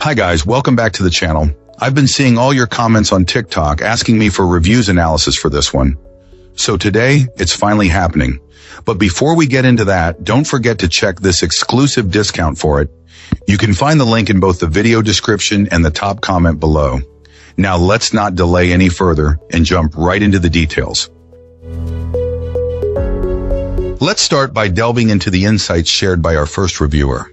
Hi guys, welcome back to the channel. I've been seeing all your comments on TikTok asking me for reviews analysis for this one. So today, it's finally happening. But before we get into that, don't forget to check this exclusive discount for it. You can find the link in both the video description and the top comment below. Now let's not delay any further and jump right into the details. Let's start by delving into the insights shared by our first reviewer.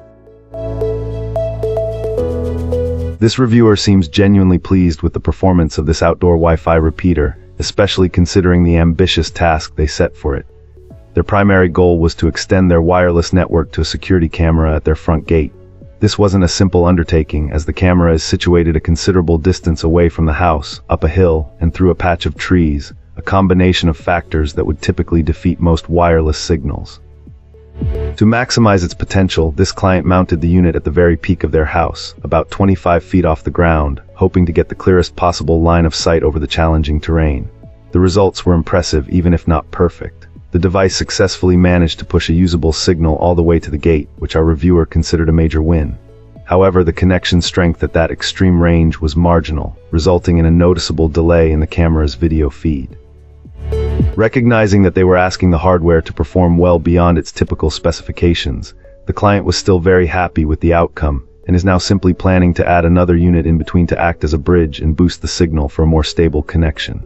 This reviewer seems genuinely pleased with the performance of this outdoor Wi-Fi repeater, especially considering the ambitious task they set for it. Their primary goal was to extend their wireless network to a security camera at their front gate. This wasn't a simple undertaking, as the camera is situated a considerable distance away from the house, up a hill, and through a patch of trees, a combination of factors that would typically defeat most wireless signals. To maximize its potential, this client mounted the unit at the very peak of their house, about 25 feet off the ground, hoping to get the clearest possible line of sight over the challenging terrain. The results were impressive, even if not perfect. The device successfully managed to push a usable signal all the way to the gate, which our reviewer considered a major win. However, the connection strength at that extreme range was marginal, resulting in a noticeable delay in the camera's video feed. Recognizing that they were asking the hardware to perform well beyond its typical specifications, the client was still very happy with the outcome and is now simply planning to add another unit in between to act as a bridge and boost the signal for a more stable connection.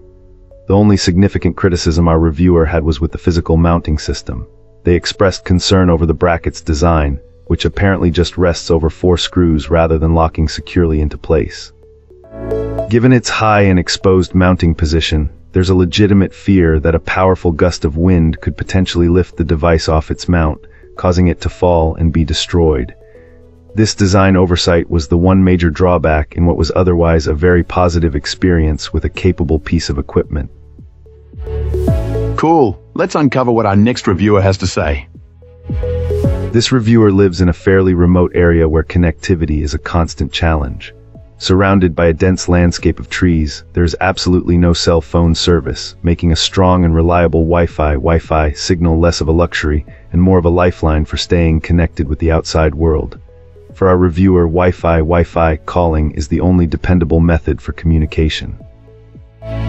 The only significant criticism our reviewer had was with the physical mounting system. They expressed concern over the bracket's design, which apparently just rests over 4 screws rather than locking securely into place. Given its high and exposed mounting position, there's a legitimate fear that a powerful gust of wind could potentially lift the device off its mount, causing it to fall and be destroyed. This design oversight was the one major drawback in what was otherwise a very positive experience with a capable piece of equipment. Cool. Let's uncover what our next reviewer has to say. This reviewer lives in a fairly remote area where connectivity is a constant challenge. Surrounded by a dense landscape of trees, there is absolutely no cell phone service, making a strong and reliable Wi-Fi signal less of a luxury and more of a lifeline for staying connected with the outside world. For our reviewer, Wi-Fi calling is the only dependable method for communication.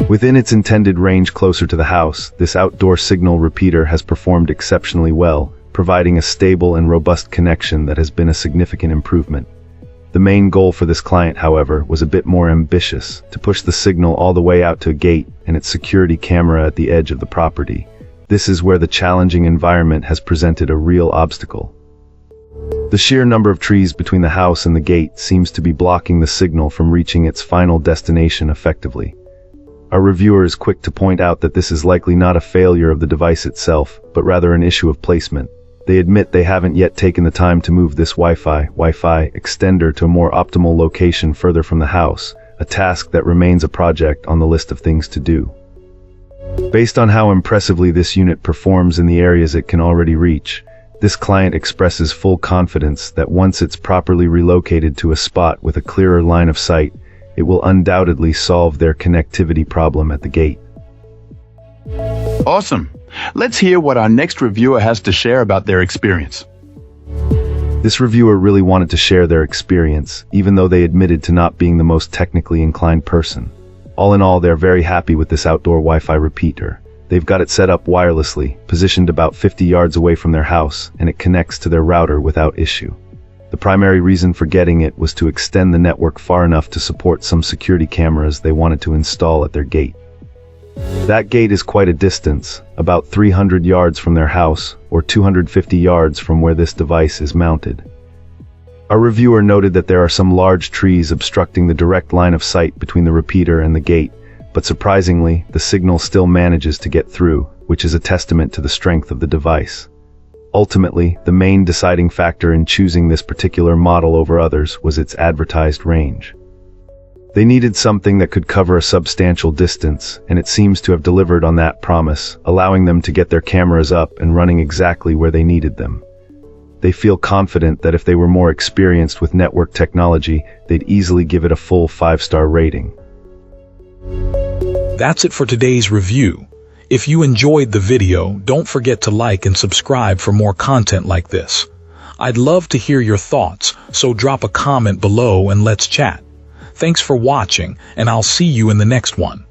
Within its intended range closer to the house, this outdoor signal repeater has performed exceptionally well, providing a stable and robust connection that has been a significant improvement. The main goal for this client, however, was a bit more ambitious, to push the signal all the way out to a gate and its security camera at the edge of the property. This is where the challenging environment has presented a real obstacle. The sheer number of trees between the house and the gate seems to be blocking the signal from reaching its final destination effectively. Our reviewer is quick to point out that this is likely not a failure of the device itself, but rather an issue of placement. They admit they haven't yet taken the time to move this Wi-Fi extender to a more optimal location further from the house, a task that remains a project on the list of things to do. Based on how impressively this unit performs in the areas it can already reach, this client expresses full confidence that once it's properly relocated to a spot with a clearer line of sight, it will undoubtedly solve their connectivity problem at the gate. Awesome. Let's hear what our next reviewer has to share about their experience. This reviewer really wanted to share their experience, even though they admitted to not being the most technically inclined person. All in all, they're very happy with this outdoor Wi-Fi repeater. They've got it set up wirelessly, positioned about 50 yards away from their house, and it connects to their router without issue. The primary reason for getting it was to extend the network far enough to support some security cameras they wanted to install at their gate. That gate is quite a distance, about 300 yards from their house, or 250 yards from where this device is mounted. Our reviewer noted that there are some large trees obstructing the direct line of sight between the repeater and the gate, but surprisingly, the signal still manages to get through, which is a testament to the strength of the device. Ultimately, the main deciding factor in choosing this particular model over others was its advertised range. They needed something that could cover a substantial distance, and it seems to have delivered on that promise, allowing them to get their cameras up and running exactly where they needed them. They feel confident that if they were more experienced with network technology, they'd easily give it a full 5-star rating. That's it for today's review. If you enjoyed the video, don't forget to like and subscribe for more content like this. I'd love to hear your thoughts, so drop a comment below and let's chat. Thanks for watching, and I'll see you in the next one.